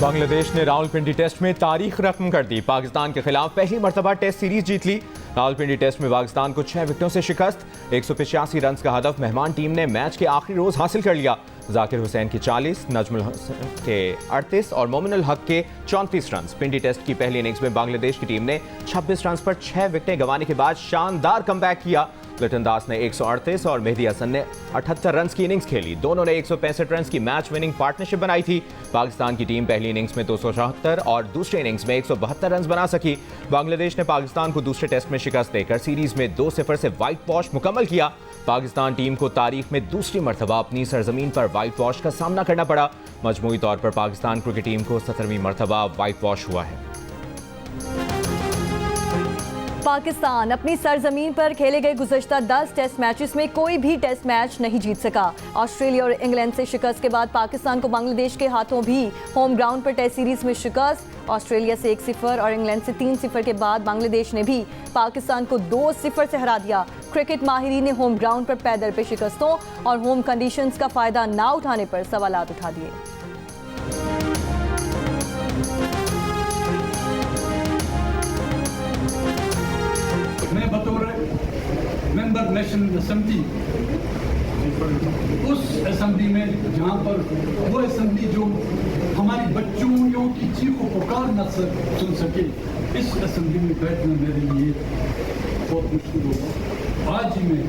बांग्लादेश ने रावलपिंडी टेस्ट में तारीख रकम कर दी। पाकिस्तान के खिलाफ पहली मरतबा टेस्ट सीरीज जीत ली। रावलपिंडी टेस्ट में पाकिस्तान को 6 विकेटों से शिकस्त। 185 रन का हदफ मेहमान टीम ने मैच के आखिरी रोज हासिल कर लिया। जाकिर हुसैन की 40, नजमुल हसन के 38 और मोमिनुल हक के 34 रन। पिंडी टेस्ट की पहली इनिंग्स में बांग्लादेश की टीम ने 26 रन पर 6 विकेटें गंवाने के बाद शानदार कमबैक किया। लिटन दास ने 138 और मेहदी हसन ने 78 रन की इनिंग्स खेली। दोनों ने 165 रन की मैच विनिंग पार्टनरशिप बनाई थी। पाकिस्तान की टीम पहली इनिंग्स में 274 और दूसरी इनिंग्स में 172 रन बना सकी। बांग्लादेश ने पाकिस्तान को दूसरे टेस्ट में शिकस्त देकर सीरीज में 2-0 से व्हाइट वॉश मुकम्मल किया। पाकिस्तान टीम को तारीख में दूसरी मरतबा अपनी सरजमीन पर व्हाइट वॉश का सामना करना पड़ा। मजमूई तौर पर पाकिस्तान क्रिकेट टीम को 17वीं मरतबा व्हाइट वॉश हुआ है। पाकिस्तान अपनी सरजमीन पर खेले गए गुज़श्ता 10 टेस्ट मैचेस में कोई भी टेस्ट मैच नहीं जीत सका। ऑस्ट्रेलिया और इंग्लैंड से शिकस्त के बाद पाकिस्तान को बांग्लादेश के हाथों भी होम ग्राउंड पर टेस्ट सीरीज में शिकस्त। ऑस्ट्रेलिया से 1-0 और इंग्लैंड से 3-0 के बाद बांग्लादेश ने भी पाकिस्तान को 2-0 से हरा दिया। क्रिकेट माहिरीन ने होम ग्राउंड पर पैदल पे शिकस्तों और होम कंडीशंस का फायदा ना उठाने पर सवालात उठा दिए। मैं बतौर मेंबर नेशनल असेंबली उस असेंबली में जहाँ पर वो असेंबली जो हमारी बच्चों की चीखों पुकार न सुन सके, इस असेंबली में बैठना मेरे लिए बहुत मुश्किल होगा। आज ही मैं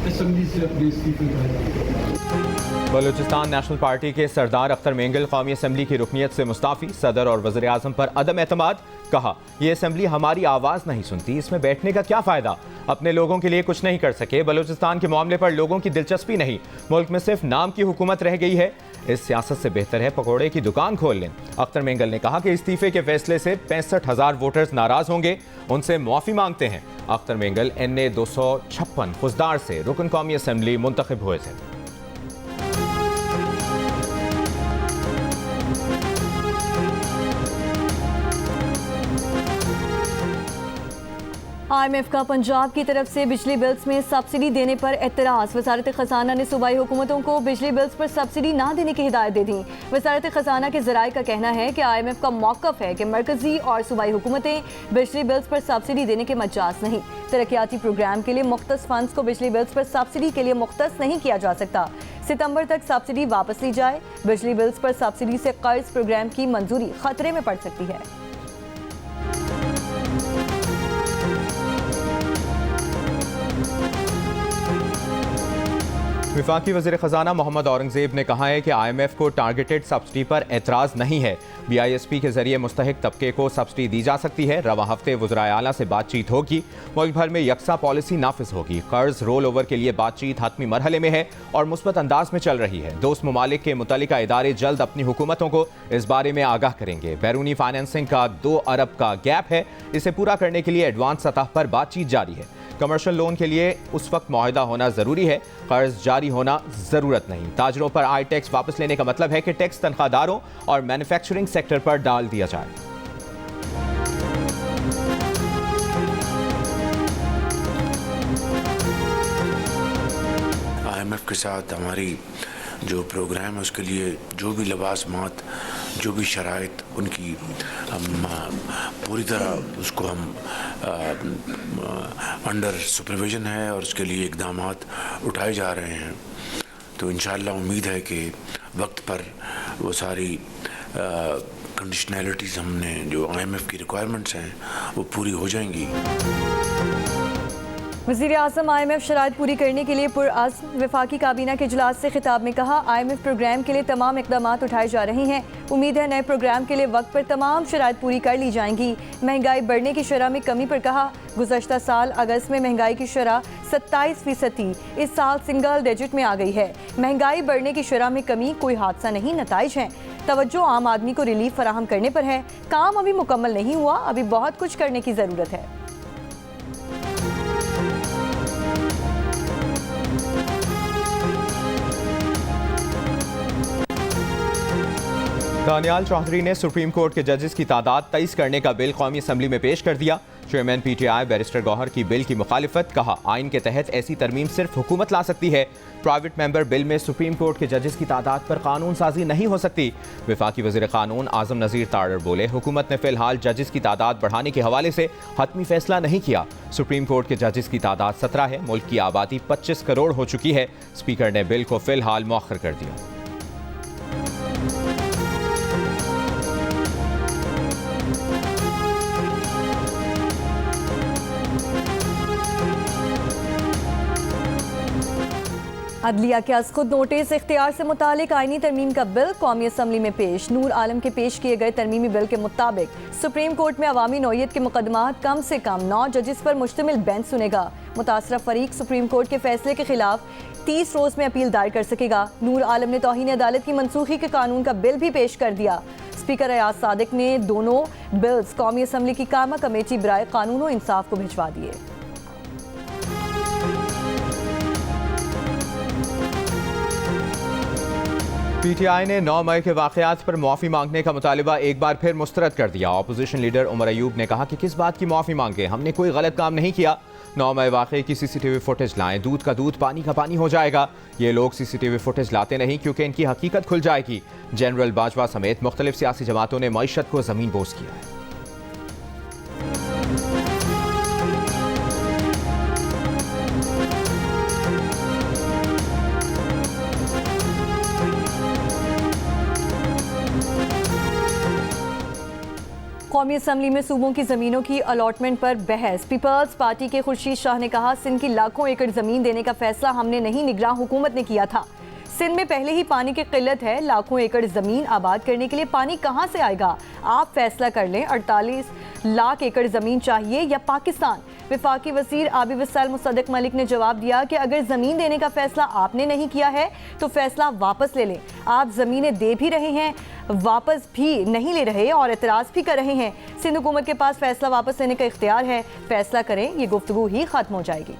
असेंबली से अपने इस्तीफे का। बलूचिस्तान नेशनल पार्टी के सरदार अख्तर मेंगल कौमी असेंबली की रुकनियत से मुस्ताफी। सदर और वज़ीर आज़म पर अदम एतमाद। कहा, ये असेंबली हमारी आवाज़ नहीं सुनती, इसमें बैठने का क्या फ़ायदा। अपने लोगों के लिए कुछ नहीं कर सके। बलूचिस्तान के मामले पर लोगों की दिलचस्पी नहीं, मुल्क में सिर्फ नाम की हुकूमत रह गई है। इस सियासत से बेहतर है पकौड़े की दुकान खोल लें। अख्तर मेंगल ने कहा कि इस्तीफे के फैसले से 65,000 वोटर्स नाराज होंगे, उनसे मुआफ़ी मांगते हैं। अख्तर मेंगल NA 256 फुजदार से रुकन कौमी असेंबली मुंतखब हुए थे। IMF का पंजाब की तरफ से बिजली बिल्स में सब्सिडी देने पर एतराज़। वज़ारत ख़ज़ाना ने सूबाई हुकूमतों को बिजली बिल्स पर सब्सिडी ना देने की हिदायत दे दी। वज़ारत ख़ज़ाना के ज़राए का कहना है कि IMF का मौक़िफ़ है कि मरकज़ी और सूबाई हुकूमतें बिजली बिल्स पर सब्सिडी देने के मजाज नहीं। तरक्याती प्रोग्राम के लिए मुख्तस फंड्स को बिजली बिल्स पर सब्सिडी के लिए मुख्तस नहीं किया जा सकता। सितंबर तक सब्सिडी वापस ली जाए। बिजली बिल्स पर सब्सिडी से कर्ज प्रोग्राम की मंजूरी खतरे में पड़ सकती है। वफाकी वज़ीर ख़ज़ाना मोहम्मद औरंगज़ेब ने कहा है कि IMF को टारगेटेड सब्सिडी पर एतराज़ नहीं है। BISP के जरिए मुस्तहिक तबके को सब्सिडी दी जा सकती है। रवा हफ्ते वज़राए आला से बातचीत होगी। मुल्क भर में यकसा पॉलिसी नाफिज होगी। कर्ज रोल ओवर के लिए बातचीत हतमी मरहले में है और मुस्बत अंदाज में चल रही है। दोस्त ममालिक के मुतल्लिका इदारे जल्द अपनी हुकूमतों को इस बारे में आगाह करेंगे। बैरूनी फाइनेंसिंग का 2 अरब का गैप है, इसे पूरा करने के लिए एडवांस सतह पर बातचीत जारी है। कमर्शियल लोन के लिए उस वक्त मुआहदा होना ज़रूरी है, कर्ज जारी होना ज़रूरत नहीं। ताजरों पर आय टैक्स वापस लेने का मतलब है कि टैक्स तनख्वाहदारों और मैन्युफैक्चरिंग सेक्टर पर डाल दिया जाए। IMF के साथ हमारी जो प्रोग्राम है उसके लिए जो भी लवाजमात, जो भी शराइत उनकी हम पूरी तरह उसको हम अंडर सुपरविजन है और उसके लिए इक़दामात उठाए जा रहे हैं। तो इंशाअल्लाह उम्मीद है कि वक्त पर वो सारी कंडीशनैलिटीज़ हमने जो IMF की रिक्वायरमेंट्स हैं वो पूरी हो जाएंगी। वज़ीर आज़म IMF शराइत पूरी करने के लिए पुरअज़्म। वफाकी काबीना के इजलास से खिताब में कहा, IMF प्रोग्राम के लिए तमाम इक़दामात उठाए जा रहे हैं। उम्मीद है नए प्रोग्राम के लिए वक्त पर तमाम शराइत पूरी कर ली जाएंगी। महंगाई बढ़ने की शरह में कमी पर कहा, गुज़श्ता साल अगस्त में महंगाई की शरह 27% थी, इस साल सिंगल डिजिट में आ गई है। महंगाई बढ़ने की शरह में कमी कोई हादसा नहीं, नताइज हैं। तवज्जो आम आदमी को रिलीफ फराहम करने पर है। काम अभी मुकम्मल नहीं हुआ, अभी बहुत कुछ करने की ज़रूरत है। दानियाल चौधरी ने सुप्रीम कोर्ट के जजेस की तादाद 23 करने का बिल कौमी असेंबली में पेश कर दिया। चेयरमैन PTI बैरिस्टर गौहर की बिल की मुखालिफत, कहा आइन के तहत ऐसी तरमीम सिर्फ हुकूमत ला सकती है। प्राइवेट मेंबर बिल में सुप्रीम कोर्ट के जजेस की तादाद पर कानून साजी नहीं हो सकती। वफाकी वज़ीर कानून आजम नज़ीर तारड़ बोले, हुकूमत ने फिलहाल जजेस की तादाद बढ़ाने के हवाले से हतमी फैसला नहीं किया। सुप्रीम कोर्ट के जजेस की तादाद 17 है। मुल्क की आबादी 25 करोड़ हो चुकी है। स्पीकर ने बिल को फिलहाल मौखर कर दिया। अदलिया के खुद नोटिस इख्तियार से मुतालिक आईनी तरमीम का बिल कौमी असम्बली में पेश। नूर आलम के पेश किए गए तरमीमी बिल के मुताबिक सुप्रीम कोर्ट में अवामी नौयत के मुकदमात कम से कम 9 जजेस पर मुश्तमिल बेंच सुनेगा। मुतासरा फरीक सुप्रीम कोर्ट के फैसले के खिलाफ 30 रोज में अपील दायर कर सकेगा। नूर आलम ने तौहीन अदालत की मनसूखी के कानून का बिल भी पेश कर दिया। स्पीकर अयाज सादिक ने दोनों बिल्स कौमी असम्बली की कामा कमेटी बराए कानून और इंसाफ को भिजवा दिए। PTI ने 9 मई के वाक़यात पर माफ़ी मांगने का मुतालिबा एक बार फिर मुस्तरद कर दिया। अपोजिशन लीडर उमर अयूब ने कहा कि किस बात की माफ़ी मांगे, हमने कोई गलत काम नहीं किया। 9 मई वाक़े की CCTV फुटेज लाएं, दूध का दूध पानी का पानी हो जाएगा। ये लोग CCTV फुटेज लाते नहीं क्योंकि इनकी हकीकत खुल जाएगी। जनरल बाजवा समेत मुख्तलिफ सियासी जमातों ने मईशत को ज़मीन बोस किया है। कौमी असम्बली में सूबों की ज़मीनों की अलॉटमेंट पर बहस। पीपल्स पार्टी के खुर्शीद शाह ने कहा, सिंध की लाखों एकड़ ज़मीन देने का फैसला हमने नहीं, निगरान हुकूमत ने किया था। सिंध में पहले ही पानी की किल्लत है, लाखों एकड़ ज़मीन आबाद करने के लिए पानी कहाँ से आएगा? आप फैसला कर लें, 48 लाख एकड़ ज़मीन चाहिए या पाकिस्तान? वफाकी वज़ीर आबी वसाइल मुसद्दिक मलिक ने जवाब दिया कि अगर ज़मीन देने का फैसला आपने नहीं किया है तो फैसला वापस ले लें। आप ज़मीनें दे भी रहे हैं, वापस भी नहीं ले रहे और एतराज़ भी कर रहे हैं। सिंध हुकूमत के पास फैसला वापस लेने का इख्तियार है, फैसला करें, ये गुफ्तगू ही ख़त्म हो जाएगी।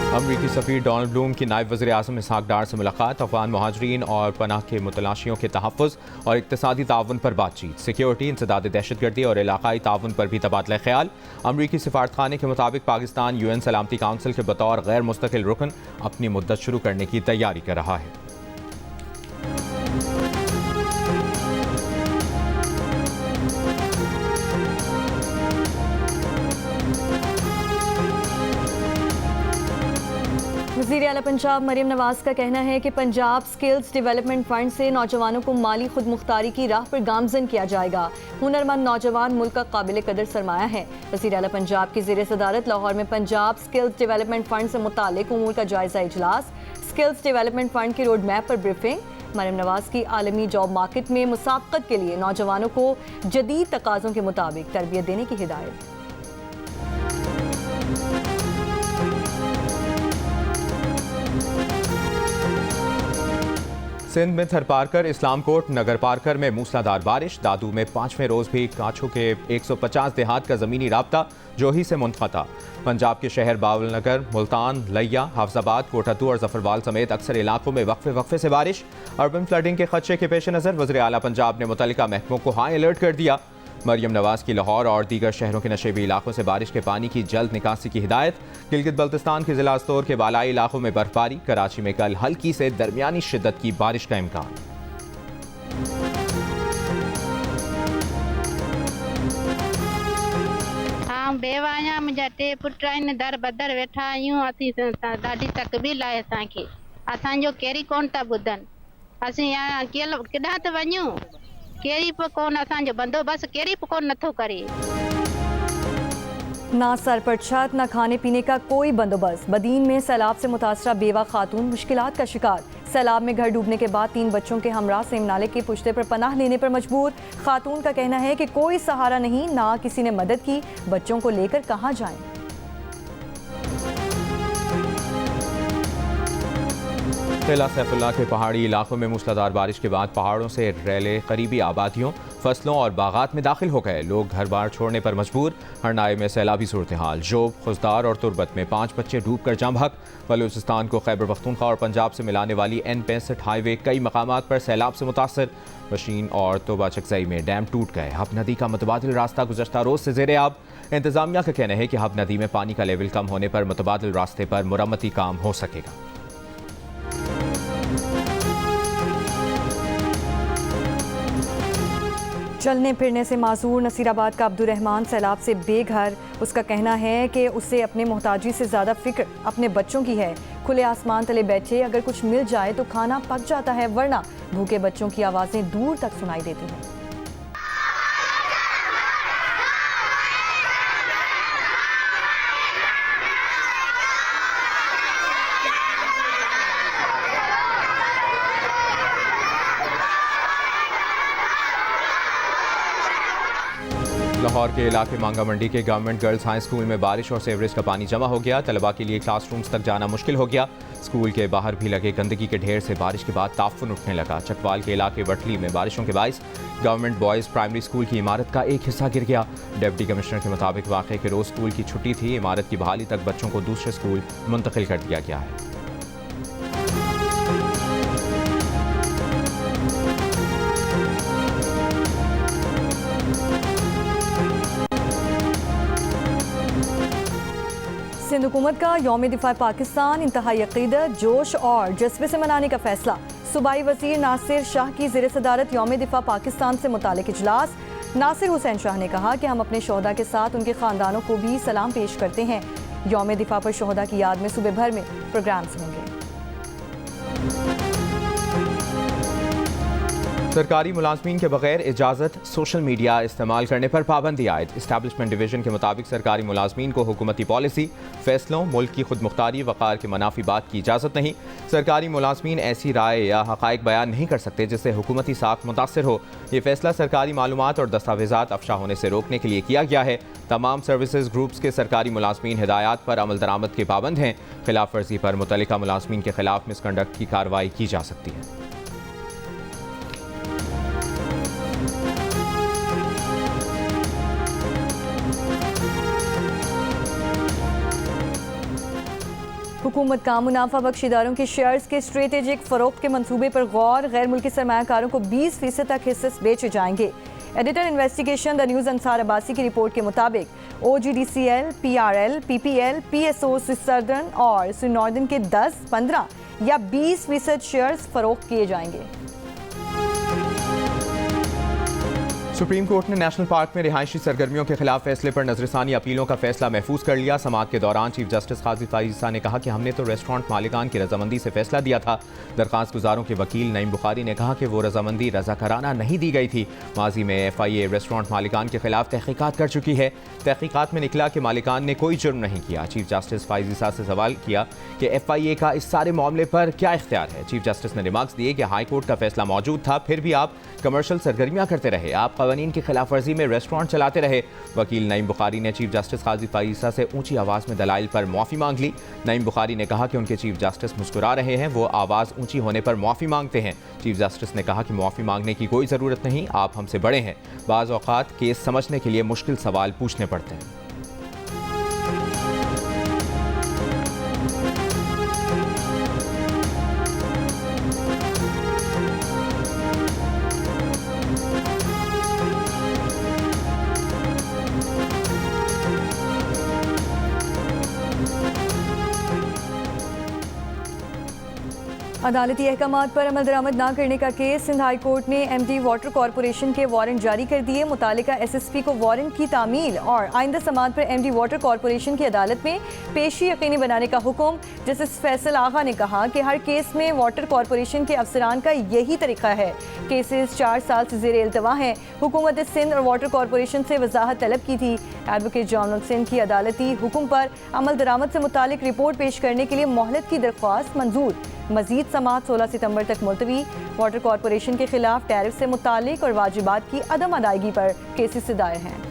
अमरीकी सफ़ीर डोनाल्ड ब्लूम की नायब वज़ीर आज़म इसहाक डार से मुलाकात। अफ़गान महाजरीन और पनाह के मुतलाशियों के तहफ़्फ़ुज़ और इक़्तिसादी ताउन पर बातचीत। सिक्योरिटी, इंसदाद दहशतगर्दी और इलाक़ाई ताउन पर भी तबादला ख्याल। अमरीकी सिफारतखाने के मुताबिक पाकिस्तान UN सलामती काउंसिल के बतौर गैर मुस्तकिल रुकन अपनी मुद्दत शुरू करने की तैयारी कर रहा है। वज़ीर आला पंजाब मरियम नवाज का कहना है कि पंजाब स्किल्स डेवलपमेंट फंड से नौजवानों को माली खुद मुख्तारी की राह पर गामजन किया जाएगा। हुनरमंद नौजवान मुल्क का काबिल कदर सरमाया है। वज़ीर आला पंजाब की ज़ेर सदारत लाहौर में पंजाब स्किल्स डेवलपमेंट फंड से मुतालिक उमूर का जायजा इजलास। स्किल्स डेवलपमेंट फंड के रोड मैप पर ब्रीफिंग। मरियम नवाज की आलमी जॉब मार्केट में मुसाबकत के लिए नौजवानों को जदीद तकाज़ों के मुताबिक तरबियत देने की हिदायत। सिंध में थरपारकर, इस्लामकोट, नगर पारकर में मूसलाधार बारिश। दादू में 5वें रोज़ भी कांचों के 150 देहात का ज़मीनी राब्ता जोही से मुनक़ता। पंजाब के शहर बावलनगर, मुल्तान, लिया, हाफजाबाद, कोटातू और जफरवाल समेत अक्सर इलाकों में वक्फे से बारिश। अर्बन फ्लडिंग के खदशे के पेश नज़र वज़ीर आला पंजाब ने मुतल्लिका महकमों को हाई अलर्ट कर दिया। मरियम नवाज की लाहौर और दीगर शहरों के नशेबी इलाकों से बारिश के पानी की जल्द निकासी की हिदायत। गिलगित बल्तिस्तान के ज़िला अस्तोर के बालाई इलाकों में बर्फबारी। कराची में कल हल्की से दरमियानी शिद्दत की बारिश का इम्कान। बेवाया मुंहिंजा टे पुट आहिनि, दर बदर वेठा आहियूं। असीं ॾाढी तकलीफ़ आहे असांखे, असांजो कहिड़ी कोन था ॿुधनि। असीं केॾांहुं त वञूं, कहिड़ी बि कोन असांजो बंदोबस्तु कहिड़ी बि कोन नथो करे। ना सर पर छत, ना खाने पीने का कोई बंदोबस्त। बदीन में सैलाब से मुतासरा बेवा खातून मुश्किलात का शिकार। सैलाब में घर डूबने के बाद 3 बच्चों के हमरा सेम नाले के पुश्ते पर पनाह लेने पर मजबूर। खातून का कहना है कि कोई सहारा नहीं, ना किसी ने मदद की। बच्चों को लेकर कहाँ जाएं? किला सैफुल्लाह के पहाड़ी इलाकों में मूसलाधार बारिश के बाद पहाड़ों से रैले करीबी आबादियों फसलों और बागात में दाखिल हो गए। लोग घर बार छोड़ने पर मजबूर। हरनाए में सैलाबी सूरत हाल। जोब, खुजदार और तुरबत में 5 बच्चे डूब कर जाम बहक। बलूचिस्तान को खैबर पख्तूनख्वा और पंजाब से मिलाने वाली N65 हाईवे कई मकामात पर सैलाब से मुतासर। मशीन और तोबा चकजई में डैम टूट गए। हब नदी का मुतबादिल रास्ता गुज़श्ता रोज से ज़ेरे आब। इंतजामिया का कहना है कि हब नदी में पानी का लेवल कम होने पर मुतबादिल रास्ते पर मुरम्मती काम हो सकेगा। चलने फिरने से माजूर नसीराबाद का अब्दुर्रहमान सैलाब से बेघर। उसका कहना है कि उसे अपने मोहताजी से ज़्यादा फिक्र अपने बच्चों की है। खुले आसमान तले बैठे अगर कुछ मिल जाए तो खाना पक जाता है, वरना भूखे बच्चों की आवाज़ें दूर तक सुनाई देती हैं। लाहौर के इलाके मांगा मंडी के गवर्नमेंट गर्ल्स हाई स्कूल में बारिश और सीवरेज का पानी जमा हो गया। तलबा के लिए क्लासरूम्स तक जाना मुश्किल हो गया। स्कूल के बाहर भी लगे गंदगी के ढेर से बारिश के बाद ताफुन उठने लगा। चकवाल के इलाके वटली में बारिशों के बायस गवर्नमेंट बॉयज़ प्राइमरी स्कूल की इमारत का एक हिस्सा गिर गया। डिप्टी कमिश्नर के मुताबिक वाक़े के रोज़ स्कूल की छुट्टी थी। इमारत की बहाली तक बच्चों को दूसरे स्कूल मुंतकिल कर दिया गया है। सिंध हुकूमत का यौम दिफा पाकिस्तान इंतहाई अकीदत, जोश और जज्बे से मनाने का फैसला। सूबाई वजीर नासिर शाह की ज़ेर सदारत यौम दिफा पाकिस्तान से मुतालिक इजलास। नासिर हुसैन शाह ने कहा कि हम अपने शोहदा के साथ उनके ख़ानदानों को भी सलाम पेश करते हैं। यौम दिफा पर शोहदा की याद में सूबे भर में प्रोग्राम्स होंगे। सरकारी मुलाजमीन के बगैर इजाज़त सोशल मीडिया इस्तेमाल करने पर पाबंदी आयद। इस्टेब्लिशमेंट डिवीजन के मुताबिक सरकारी मुलाजमीन को हुकूमती पॉलिसी, फैसलों, मुल्क की खुद मुख्तारी, वक़ार के मनाफी बात की इजाज़त नहीं। सरकारी मुलाजमीन ऐसी राय या हक़ाइक़ बयान नहीं कर सकते जिससे हुकूमती साख मुतासर हो। ये फैसला सरकारी मालूमात और दस्तावेज़ात अफशा होने से रोकने के लिए किया गया है। तमाम सर्विसेज ग्रुप्स के सरकारी मुलाजमीन हिदायत पर अमल दरामद के पाबंद हैं। खिलाफ वर्जी पर मुतल्लिका मुलाजमीन के खिलाफ मिसकंडक्ट की कार्रवाई की जा सकती है। हुकूमत का मुनाफा बख्श इदारों के शेयर्स के स्ट्रेटेजिक फ़रोख्त के मंसूबे पर गौर। गैर मुल्की सरमायाकारों को 20% तक हिस्से बेचे जाएंगे। Editor investigation the news Ansar Abbasi की रिपोर्ट के मुताबिक OGDCL, PRL, PPL, PSO southern और नॉर्दर्न के 10, 15 या 20% शेयर्स फरोख्त किए जाएंगे। सुप्रीम कोर्ट ने नेशनल पार्क में रिहायशी सरगर्मियों के खिलाफ फैसले पर नजरसानी अपीलों का फैसला महफूज कर लिया। समाअत के दौरान चीफ जस्टिस काजी फाइज़ा ने कहा कि हमने तो रेस्टोरेंट मालिकान की रजामंदी से फैसला दिया था। दरख्वास्त गुजारों के वकील नईम बुखारी ने कहा कि वो रजामंदी रजाकाराना नहीं दी गई थी। माजी में FIA रेस्टोरेंट मालिकान के खिलाफ तहकीकात कर चुकी है। तहकीकात में निकला कि मालिकान ने कोई जुर्म नहीं किया। चीफ जस्टिस फाइज़ा से सवाल किया कि FIA का इस सारे मामले पर क्या इख्तियार है। चीफ जस्टिस ने रिमार्क्स दिए कि हाई कोर्ट का फैसला मौजूद था, फिर भी आप कमर्शियल सरगर्मियां करते रहे, आप कवानीन की खिलाफ वर्जी में रेस्टोरेंट चलाते रहे। वकील नईम बुखारी ने चीफ जस्टिस काजी फाइज़ा से ऊंची आवाज़ में दलाइल पर मुआफ़ी मांग ली। नईम बुखारी ने कहा कि उनके चीफ जस्टिस मुस्कुरा रहे हैं, वो आवाज़ ऊंची होने पर मुआफ़ी मांगते हैं। चीफ जस्टिस ने कहा कि मुआफ़ी मांगने की कोई ज़रूरत नहीं, आप हमसे बड़े हैं। बाज़ औक़ात केस समझने के लिए मुश्किल सवाल पूछने पड़ते हैं। अदालती अहकामात पर अमल दरामद न करने का केस। सिंध हाई कोर्ट ने MD वाटर कॉरपोरेशन के वारंट जारी कर दिए। मुतालिका SSP को वारंट की तामील और आइंदा समात पर MD वाटर कॉरपोरेशन की अदालत में पेशी यकीनी बनाने का हुक्म। जस्टिस फैसल आगा ने कहा कि हर केस में वाटर कॉरपोरेशन के अफसरान का यही तरीका है। केसेस 4 साल से ज़ेर इल्तवा हैं। हुकूमत सिंध और वाटर कॉरपोरेशन से वजाहत तलब की थी। एडवोकेट जनरल सिंध की अदालती हुक्म पर अमल दरामद से मुतालिक रिपोर्ट पेश करने के लिए मोहलत की दरख्वास्त मंजूर। मजीद समात 16 सितंबर तक मुलतवी। वाटर कॉरपोरेशन के खिलाफ टैरिफ से मुतालिक और वाजिबात की अदम अदायगी पर केसेस दायर हैं।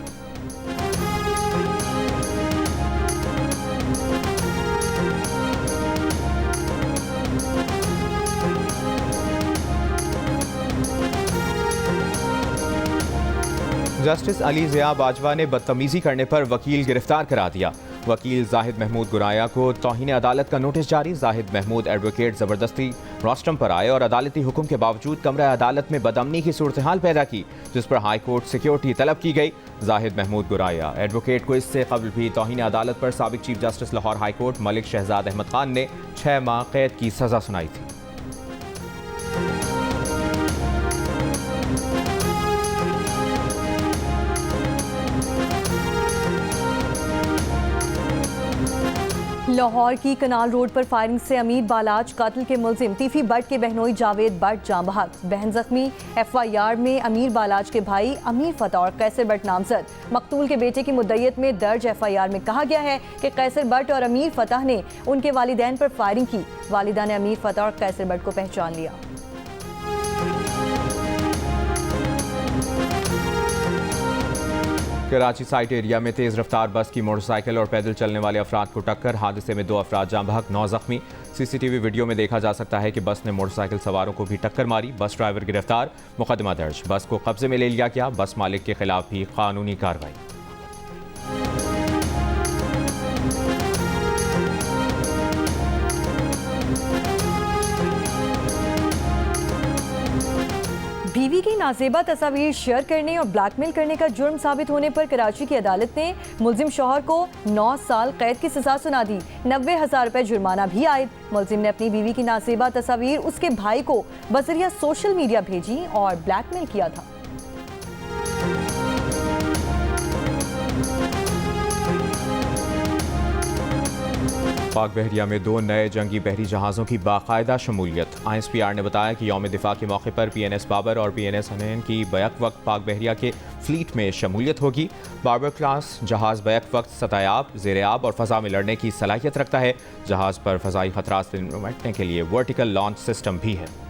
जस्टिस अली ज़िया बाजवा ने बदतमीजी करने पर वकील गिरफ्तार करा दिया। वकील जाहिद महमूद गुराया को तौहीन अदालत का नोटिस जारी। जाहिद महमूद एडवोकेट ज़बरदस्ती रोस्टम पर आए और अदालती हुक्म के बावजूद कमरा अदालत में बदअमनी की सूरत हाल पैदा की, जिस पर हाई कोर्ट सिक्योरिटी तलब की गई। जाहिद महमूद गुराया एडवोकेट को इससे कबल भी तौहीन अदालत पर साबिक chief justice Lahore high court Malik Shahzad Ahmad Khan ने 6 माह कैद की सजा सुनाई थी। लाहौर की कनाल रोड पर फायरिंग से अमीर बालाज कातिल के मुलजिम तीफी बट के बहनोई जावेद बट जाँ बहक, बहन जख्मी। FIR में अमीर बालाज के भाई अमीर फतह और कैसर बट नामजद। मकतूल के बेटे की मुद्दईयत में दर्ज FIR में कहा गया है कि कैसर बट और अमीर फतह ने उनके वालिदैन पर फायरिंग की। वालिदा ने अमीर फतह और कैसर बट को पहचान लिया। कराची साइट एरिया में तेज रफ्तार बस की मोटरसाइकिल और पैदल चलने वाले अफराद को टक्कर। हादसे में 2 अफराद जाँ बहक, 9 जख्मी। CCTV वीडियो में देखा जा सकता है कि बस ने मोटरसाइकिल सवारों को भी टक्कर मारी। बस ड्राइवर गिरफ्तार, मुकदमा दर्ज। बस को कब्जे में ले लिया गया। बस मालिक के खिलाफ भी कानूनी कार्रवाई। बीवी की नाजेबा तस्वीर शेयर करने और ब्लैकमेल करने का जुर्म साबित होने पर कराची की अदालत ने मुलजिम शौहर को 9 साल कैद की सजा सुना दी। 90,000 रुपए जुर्माना भी आयद। मुलजिम ने अपनी बीवी की नाजेबा तस्वीर उसके भाई को बजरिया सोशल मीडिया भेजी और ब्लैकमेल किया था। पाक बहरिया में 2 नए जंगी बहरी जहाज़ों की बाकायदा शमूलियत। ISPR ने बताया कि यौम दिफा के मौके पर PNS बाबर और PNS हनैन की बैक वक्त पाक बहरिया के फ्लीट में शमूलियत होगी। बाबर क्लास जहाज़ बैक वक्त सतायाब, ज़ेर-ए-आब और फ़ज़ा में लड़ने की सलाहियत रखता है। जहाज़ पर फ़ज़ाई खतरात से निपटने के लिए वर्टिकल लॉन्च सिस्टम भी है।